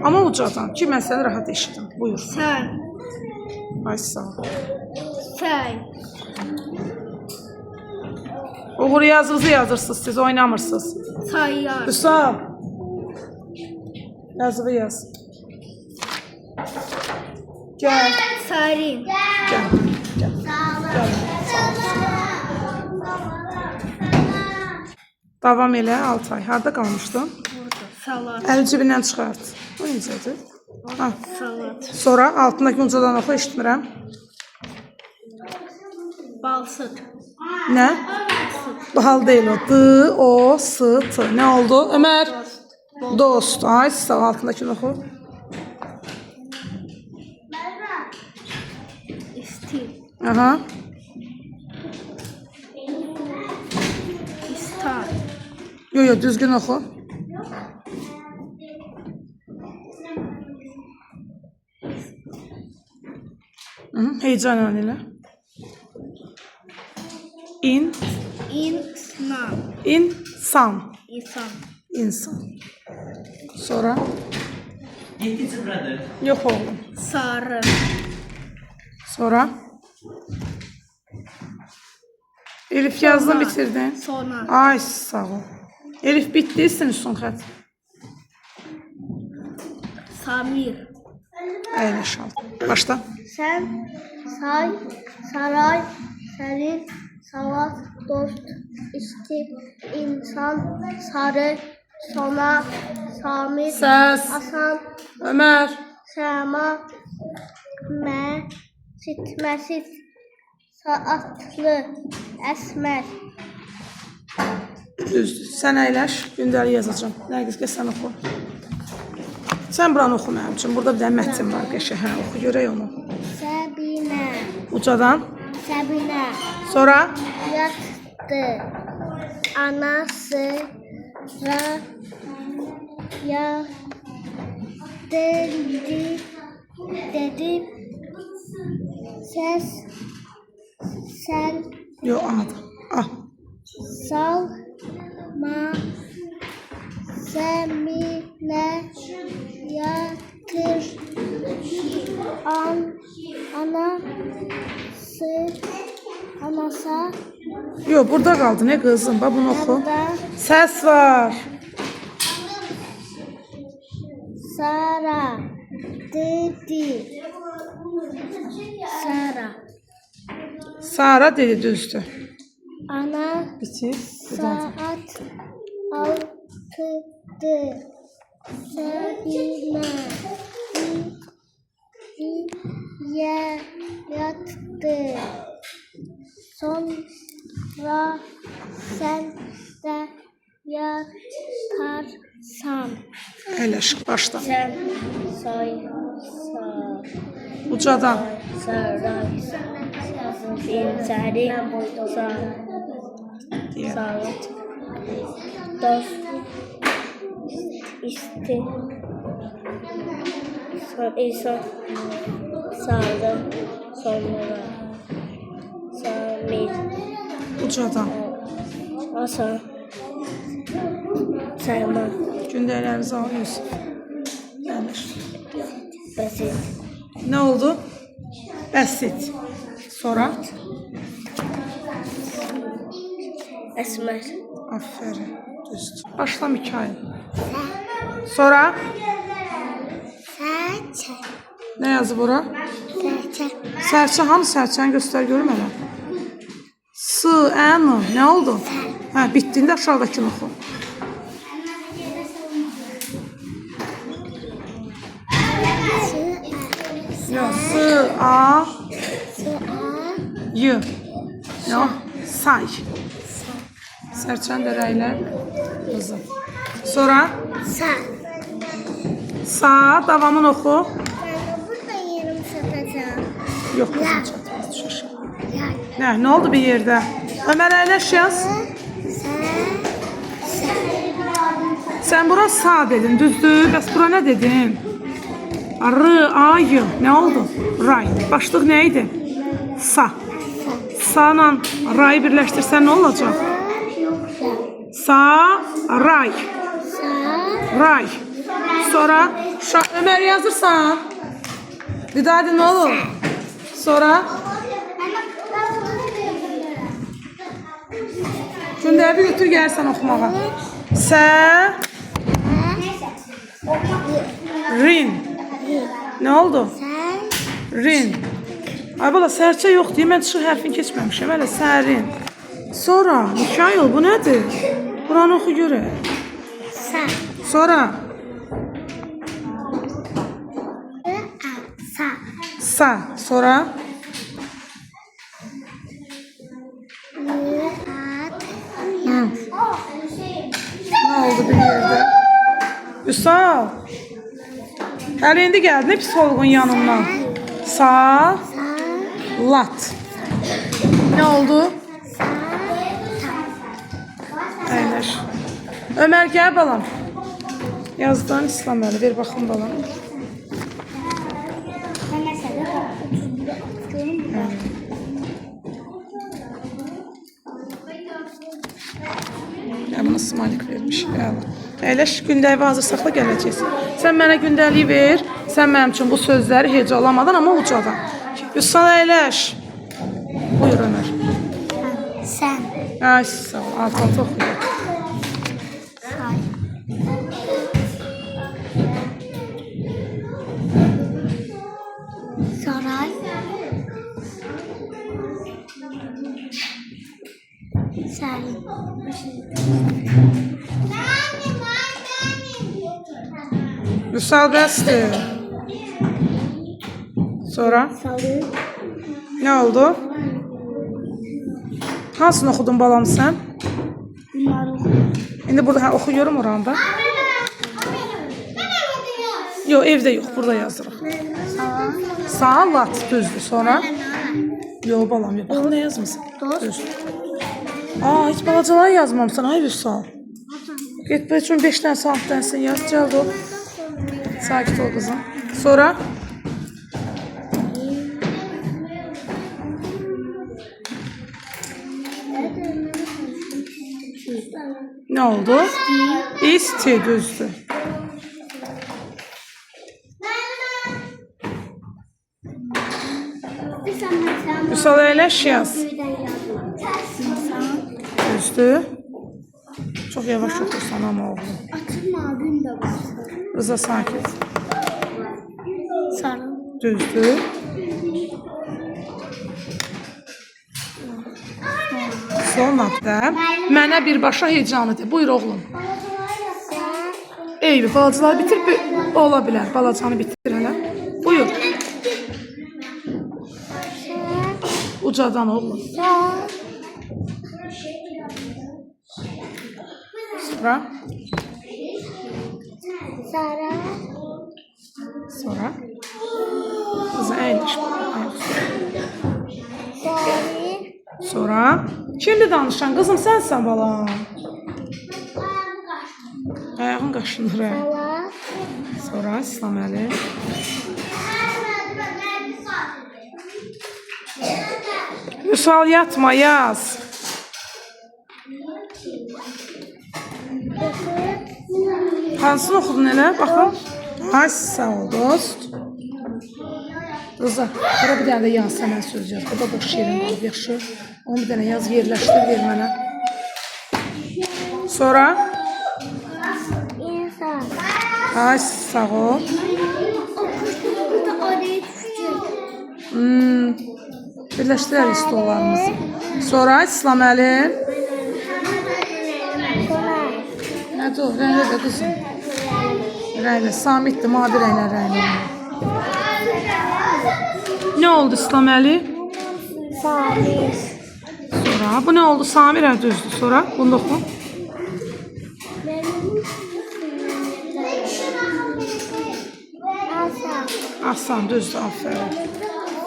Ama ucadan ki mən səni rahat eşidim. Buyur. Sən. Ay sağ ol. Sən. Uğur yazınızı yazırsınız siz, oynamırsınız. Sayar. Hüsam. Yazığı yaz. Gel. Sarin. Gel. Gel. Gel. Davam elə Altay. Harda qalmışdın? Burada. Salat. Əl cibindən çıxart. O necədir? Ha. Salat. Sonra altındakı uncadan oxu, eşitmirəm. Balsıt. Nə? Bal deyil o. D, o, s, t. Nə oldu? Ömər. Dost. Ay sağ ol, altındakı oxu. İstil. Aha. İstar. Yo yo, düzgün oxu. Heyecan elə. İnsan. İnsan. İnsan. İnsan. Sonra? İngilizce brother. Yok oğlum. Sarı. Sonra? Elif yazdın, bitirdin. Sona. Ay sağ ol. Elif bitti, üstün xət. Samir. Əyləş al. Başla. Sen, say, saray, serin, salat, dost, istif, insan, sarı, sona, samir, Səs. asan, Ömər. sema, sitməsit, saatlı, əsmər, Düzdür. Sən əyləş, gündəlik yazacağım. Nərgiz, gəl sən oxu. Sən buranı oxu mənim üçün. Burada bir dənə mətn var qəşəng. Hə, oxu görək onu. Səbinə, Ucadan. Səbinə, Sonra yatdı, anası, ya, dedi, ses, sel, yo anladım. Ah. sal, zemine, yatır, anasa, Yo, burada qaldı. Nə qızım? Bax bunu oxu. da, Səs var. Sara, dedi, Sara, Sara dedi, düzdür. ana, Bitir. saat, altıdı, Sabine, yattı, sonra sen de yatarsan. Əyləş, başla. Sen Ucadan. saray, sari, salat, dost, insan, sağlı, sonra, samir, Ucadan. asan, sayma, Gündəliklərimizi alıyorsun. Əyləş. basit, Nə oldu? Bəsit. Sonra? əsmər, Aferin. Düzdür. Başla Mikail. Sonra? sərçə, Nə yazıb ora? sərçə, Sərçə, hanı sərçəni göstər görüm hələ. S, N, nə oldu? Hə, bitdiyində aşağıdakını oxu. Yox, S, A, Y. Nə o? Say. Sərçəni də rəylər qızı. Sonra? Sa, davamını oxu. Ben de burada yerim satacağım. Yox, qızım çatmaz, düşür. Nə oldu bir yerdə? Ömər əyləş yaz. Sən bura sa dedin, düzdür? Bəs bura nə dedin? R, A, Y. Nə oldu? Ray. Başlıq nə idi? Sa. Sa-la rayı birləşdirsən nə olacaq? Sa, ray. Ray. Sonra Ömer yazırsan. Bir daha de ne olur? Sonra Gündəvi götür gəlsən oxumağa. Rin. Ne oldu? Rin. Ay bala sərçə yox deyim, mən çıx hərfini keçməmişəm. Hələ sərin. Sonra Mikail bu nədir? Buranı oxu görək. Sonra Sa. Sonra ne oldu bir yerde? Üsal. Hələ indi gəldin psixologun yanından. Lat. Ne oldu? Əyləş. Ömer gəl balam. Yazdan İslam öyle ver baxın balam. Ya buna smalik vermiş. Əyləş gündəliyi hazır saxla gələcəksən. Sən mənə gündəliyi ver. Sən mənim üçün bu sözləri hecalamadan amma ucadan. Üstan əyləş. Buyur Ömer. Sen. Ay sağ ol. Alt-altı oxuyur. Saray. Sen. Üsal bəsdir. Sonra Salı. ne oldu? Hansını oxudun balam sən? İndi burada oxuyuyorum oranda. Yok evde yok, burada yazırıq. Salat düzdür. Sonra? Yok balam yok. Baxın ne yazmışsın? Düzdür. Aa hiç balacalar yazmamışsın. Ay Üsal. Get bu üçün 5 dənə saat dənsin yaz. Cəldi ol. Sakit ol kızım. Sonra? Ne oldu? İsti düzdür. Üsal əyləş yaz. Düzdür. Çok yavaş okursan ama oğlum. Atılma gün de var. Rıza sakit. Sarı. Düzdür. Son maddə. Mənə birbaşa heyecanıdır. Buyur oğlum. Eyvi, balacaları bitir. Ola bilər. Balacanı bitir hələ. Buyur. Ucadan oğlum. Sonra. Sarı. Sonra. Kızı əyləş. Sonra. Şimdi danışan kızım sensən balam. Ayağın qaşınır. Sonra İslam Əli. Üsal yatma yaz. Hansını oxudun elə? Baxın. Ay sağ ol dost. Rıza, bura bir dənə də yaz səmən söz yaz. Burada boş yerim var, yaxşı. Onu bir dənə yaz, yerləşdir, ver mənə. Sonra? İnsan. Ay sağ ol. Burada araya düşecek. Birləşdirərik stollarımızı. Sonra İslam Əli. Nədir o? Rənglə də qızım. Rənglə, Samitdir, mavi rənglə. Ne oldu İslam Əli? Samir. Sonra bu ne oldu? Samir düzdür. Sonra bunu da oku. Hasan. Aslan düzdür. Aferin.